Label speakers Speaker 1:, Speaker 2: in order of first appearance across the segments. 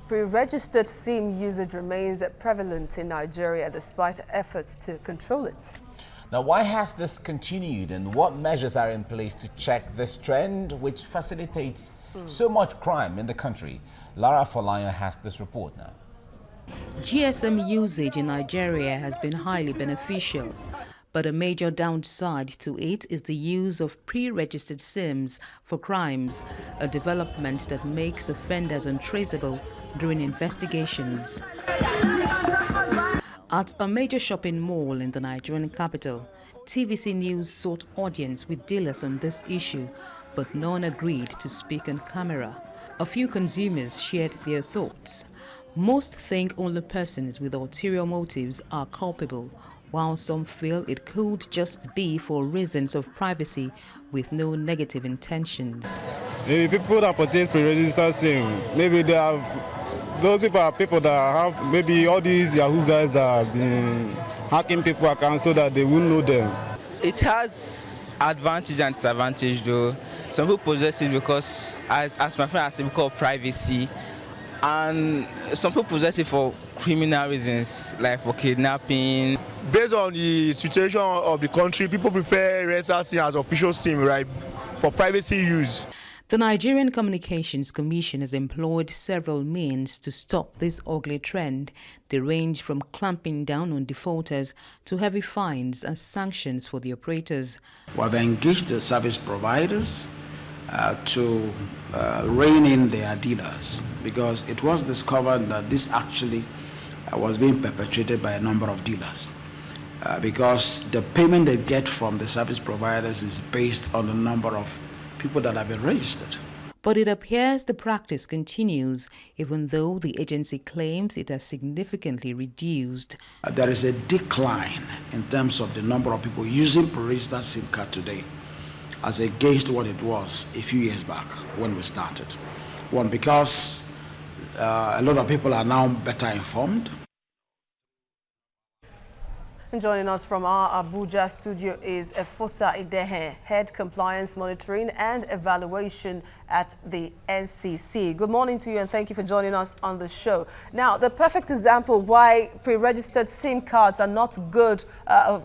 Speaker 1: Pre-registered SIM usage remains prevalent in Nigeria despite efforts to control it.
Speaker 2: Now, why has this continued and what measures are in place to check this trend which facilitates so much crime in the country? Lara Folanya has this report now.
Speaker 3: GSM usage in Nigeria has been highly beneficial, but a major downside to it is the use of pre-registered SIMs for crimes, a development that makes offenders untraceable during investigations. At a major shopping mall in the Nigerian capital, TVC News sought audience with dealers on this issue, but none agreed to speak on camera. A few consumers shared their thoughts. Most think only persons with ulterior motives are culpable, while some feel it could just be for reasons of privacy with no negative intentions.
Speaker 4: Maybe people that purchase pre-registered SIM, maybe they have, those people are people that have maybe all these Yahoo guys that have been hacking people's accounts so that they won't know them.
Speaker 5: It has advantage and disadvantage though. Some people possess it because, as my friend has said, because of privacy. And some people possess it for criminal reasons, like for kidnapping.
Speaker 6: Based on the situation of the country, people prefer registered SIM as official SIM, right, for privacy use.
Speaker 3: The Nigerian Communications Commission has employed several means to stop this ugly trend. They range from clamping down on defaulters to heavy fines and sanctions for the operators.
Speaker 7: We have engaged the service providers to rein in their dealers, because it was discovered that this actually was being perpetrated by a number of dealers, because the payment they get from the service providers is based on the number of people that have been registered.
Speaker 3: But it appears the practice continues, even though the agency claims it has significantly reduced.
Speaker 7: There is a decline in terms of the number of people using pre-registered SIM card today as against what it was a few years back when we started. One, because a lot of people are now better informed.
Speaker 1: And joining us from our Abuja studio is Efosa Idehe, Head Compliance Monitoring and Evaluation at the NCC. Good morning to you and thank you for joining us on the show. Now, the perfect example why pre-registered SIM cards are not good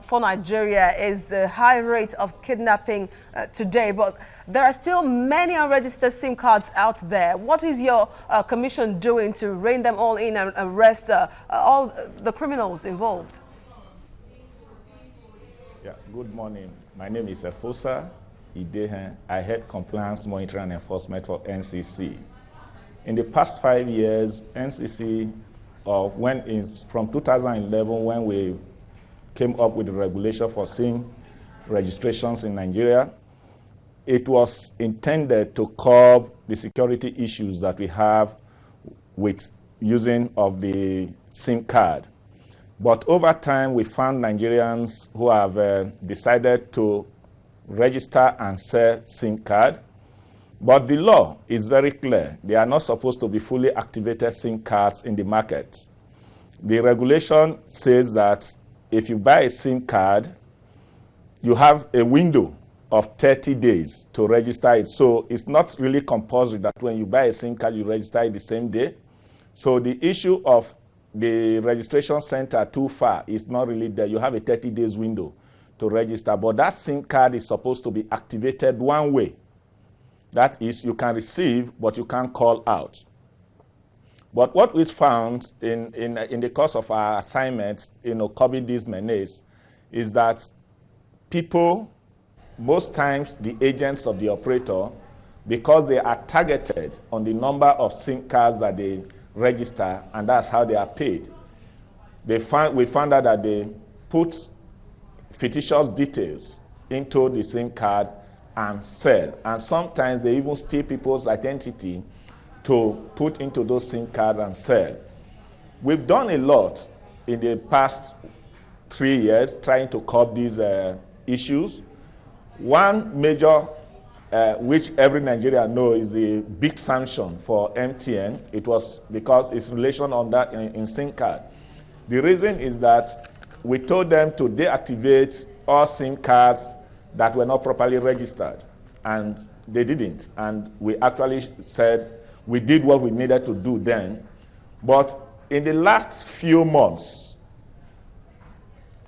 Speaker 1: for Nigeria is the high rate of kidnapping today. But there are still many unregistered SIM cards out there. What is your commission doing to rein them all in and arrest all the criminals involved?
Speaker 8: Yeah, good morning. My name is Efosa Idehe. I head Compliance Monitoring and Enforcement for NCC. In the past 5 years, NCC, from 2011, when we came up with the regulation for SIM registrations in Nigeria, it was intended to curb the security issues that we have with using of the SIM card. But over time, we found Nigerians who have decided to register and sell SIM card. But the law is very clear. They are not supposed to be fully activated SIM cards in the market. The regulation says that if you buy a SIM card, you have a window of 30 days to register it. So it's not really compulsory that when you buy a SIM card, you register it the same day. So the issue of the registration center too far is not really there. You have a 30 days window to register, but that SIM card is supposed to be activated one way. That is, you can receive, but you can't call out. But what we found in the course of our assignments, curbing these menace, is that people, most times the agents of the operator, because they are targeted on the number of SIM cards that they register, and that's how they are paid. We found out that they put fictitious details into the SIM card and sell. And sometimes they even steal people's identity to put into those SIM cards and sell. We've done a lot in the past 3 years trying to curb these issues. One major which every Nigerian knows is the big sanction for MTN. It was because it's relation on that in SIM card. The reason is that we told them to deactivate all SIM cards that were not properly registered, and they didn't. And we actually said we did what we needed to do then But in the last few months,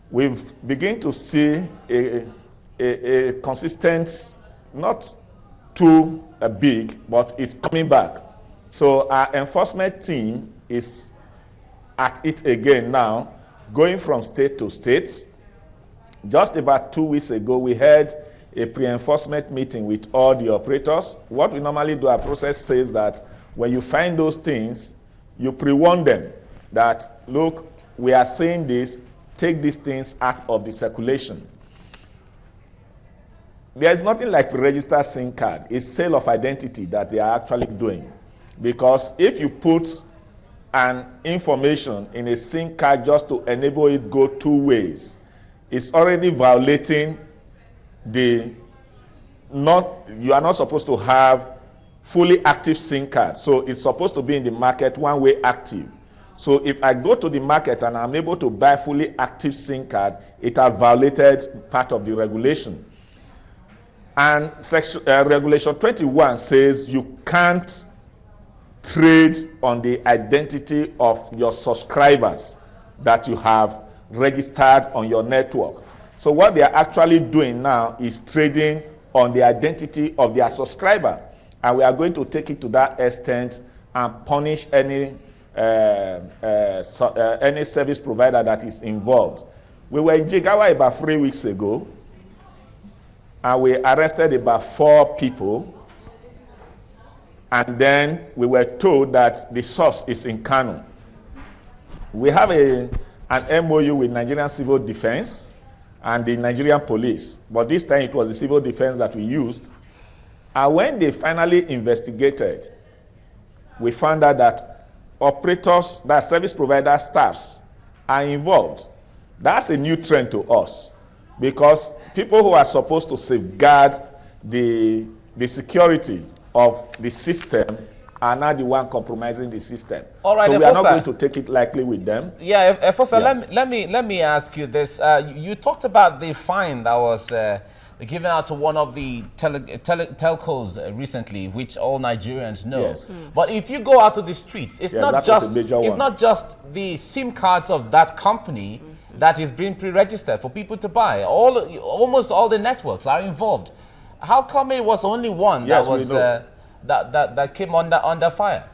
Speaker 8: we've begun to see a consistent, not too big, but it's coming back. So our enforcement team is at it again now, going from state to state. Just about 2 weeks ago, we had a pre-enforcement meeting with all the operators. What we normally do, our process says that when you find those things, you pre-warn them that, look, we are saying this, take these things out of the circulation. There is nothing like pre-registered SIM card. It's sale of identity that they are actually doing. Because if you put an information in a SIM card just to enable it go 2 ways, it's already violating you are not supposed to have fully active SIM card. So it's supposed to be in the market one-way active. So if I go to the market and I'm able to buy fully active SIM card, it has violated part of the regulation. And Regulation 21 says you can't trade on the identity of your subscribers that you have registered on your network. So what they are actually doing now is trading on the identity of their subscriber. And we are going to take it to that extent and punish any service provider that is involved. We were in Jigawa about 3 weeks ago, and we arrested about 4 people. And then we were told that the source is in Kano. We have an MOU with Nigerian Civil Defense and the Nigerian Police, but this time it was the Civil Defense that we used. And when they finally investigated, we found out that operators, that service provider staffs, are involved. That's a new trend to us, because people who are supposed to safeguard the security of the system are now the one compromising the system.
Speaker 2: All right,
Speaker 8: so we are not going to take it lightly with them.
Speaker 2: Yeah, Efosa, let me ask you this. You talked about the fine that was given out to one of the telcos recently, which all Nigerians know. Yes. But if you go out to the streets, it's not just the SIM cards of that company that is being pre-registered for people to buy. Almost all the networks are involved. How come it was only one that was that came under fire?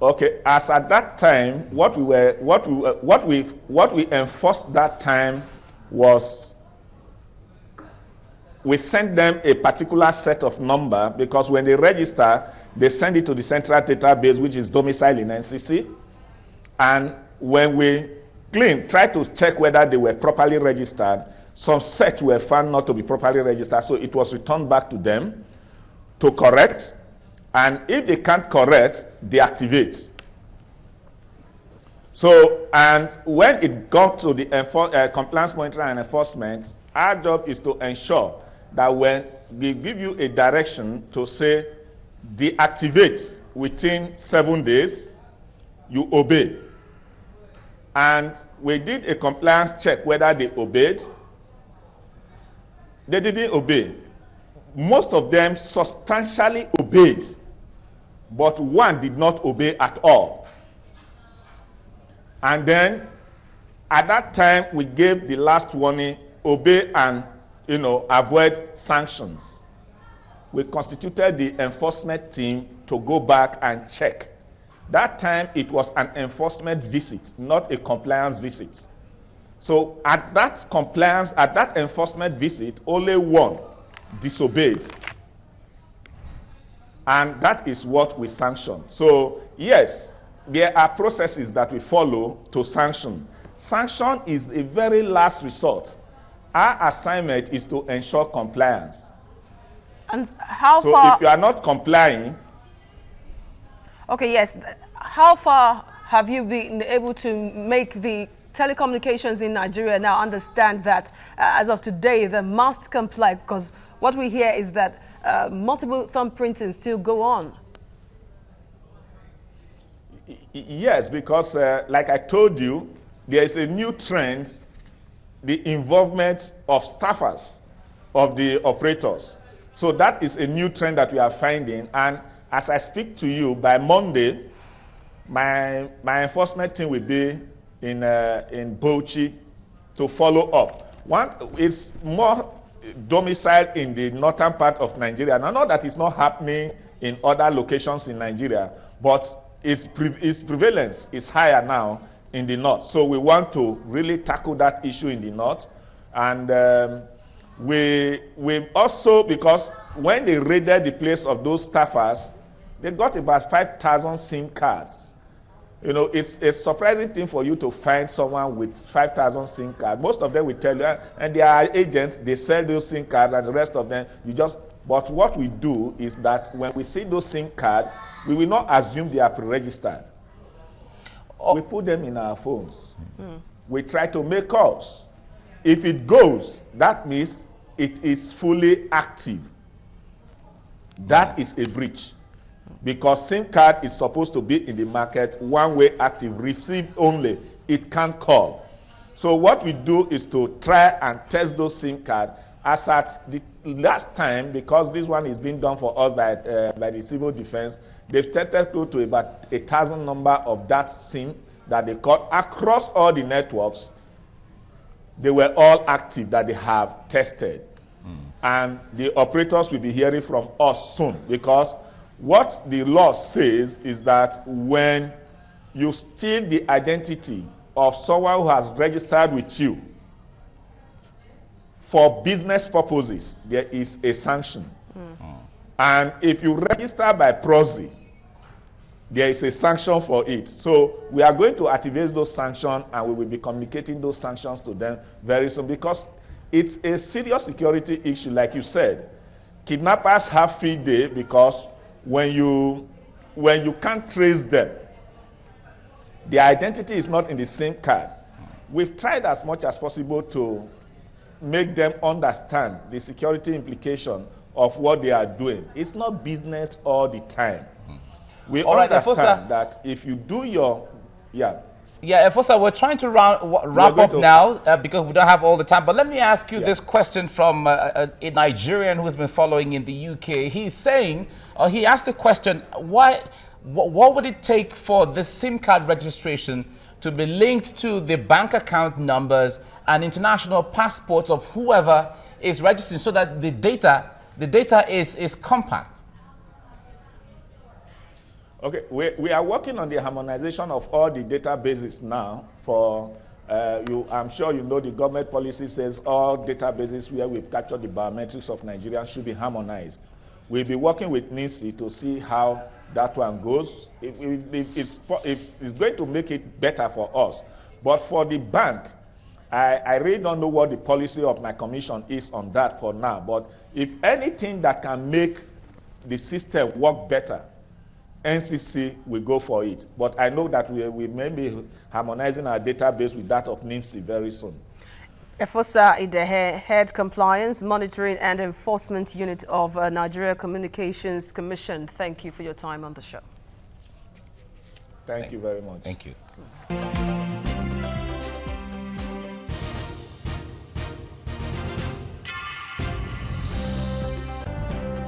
Speaker 8: Okay, as at that time, what we enforced that time was we sent them a particular set of number, because when they register, they send it to the central database, which is domiciled in NCC. And when we try to check whether they were properly registered, some sets were found not to be properly registered, so it was returned back to them to correct. And if they can't correct, deactivate. So, and when it got to the compliance monitoring and enforcement, our job is to ensure that when we give you a direction to say deactivate within 7 days, you obey. And we did a compliance check whether they obeyed. They didn't obey. Most of them substantially obeyed, but one did not obey at all. And then at that time, we gave the last warning, obey and avoid sanctions. We constituted the enforcement team to go back and check. That time, it was an enforcement visit, not a compliance visit. So at that enforcement visit, only one disobeyed. And that is what we sanction. So yes, there are processes that we follow to sanction. Sanction is a very last resort. Our assignment is to ensure compliance.
Speaker 1: And how
Speaker 8: so
Speaker 1: far...
Speaker 8: if you are not complying...
Speaker 1: Okay, yes. How far have you been able to make the telecommunications in Nigeria now understand that as of today, they must comply? Because what we hear is that multiple thumbprinting still go on.
Speaker 8: Yes, because like I told you, there is a new trend, the involvement of staffers, of the operators. So that is a new trend that we are finding. And as I speak to you, by Monday, my enforcement team will be in Bauchi to follow up. One, it's more domiciled in the northern part of Nigeria. And I know that it's not happening in other locations in Nigeria, but its prevalence is higher now in the north. So we want to really tackle that issue in the north. And we also, because when they raided the place of those staffers, they got about 5,000 SIM cards. You know, it's a surprising thing for you to find someone with 5,000 SIM cards. Most of them will tell you, and they are agents, they sell those SIM cards, and the rest of them, you just, but what we do is that when we see those SIM cards, we will not assume they are pre-registered. We put them in our phones. We try to make calls. If it goes, that means it is fully active. That is a breach. Because SIM card is supposed to be in the market, one-way active, receive only, it can't call. So what we do is to try and test those SIM cards. As at the last time, because this one is being done for us by the civil defense, they've tested close to about 1,000 number of that SIM that they caught across all the networks. They were all active that they have tested. And the operators will be hearing from us soon, because what the law says is that when you steal the identity of someone who has registered with you for business purposes, there is a sanction. And if you register by proxy, there is a sanction for it. So we are going to activate those sanctions, and we will be communicating those sanctions to them very soon, because it's a serious security issue. Like you said, kidnappers have field day, because when you can't trace them, their identity is not in the SIM card. We've tried as much as possible to make them understand the security implication of what they are doing. It's not business all the time. We understand that if you do your, Yeah,
Speaker 2: Efosa, we're trying to wrap up now because we don't have all the time. But let me ask you this question from a Nigerian who's been following in the UK. He's saying, or he asked the question, what would it take for the SIM card registration to be linked to the bank account numbers and international passports of whoever is registering, so that the data is compact?
Speaker 8: Okay, we are working on the harmonization of all the databases now. For I'm sure you know the government policy says all databases where we've captured the biometrics of Nigerians should be harmonized. We'll be working with NIMSI to see how that one goes. It's going to make it better for us. But for the bank, I really don't know what the policy of my commission is on that for now. But if anything that can make the system work better, NCC will go for it. But I know that we may be harmonizing our database with that of NIMSI very soon.
Speaker 1: Efosa Idehe, Head Compliance, Monitoring and Enforcement Unit of Nigeria Communications Commission. Thank you for your time on the show.
Speaker 8: Thank you very much.
Speaker 2: Thank you.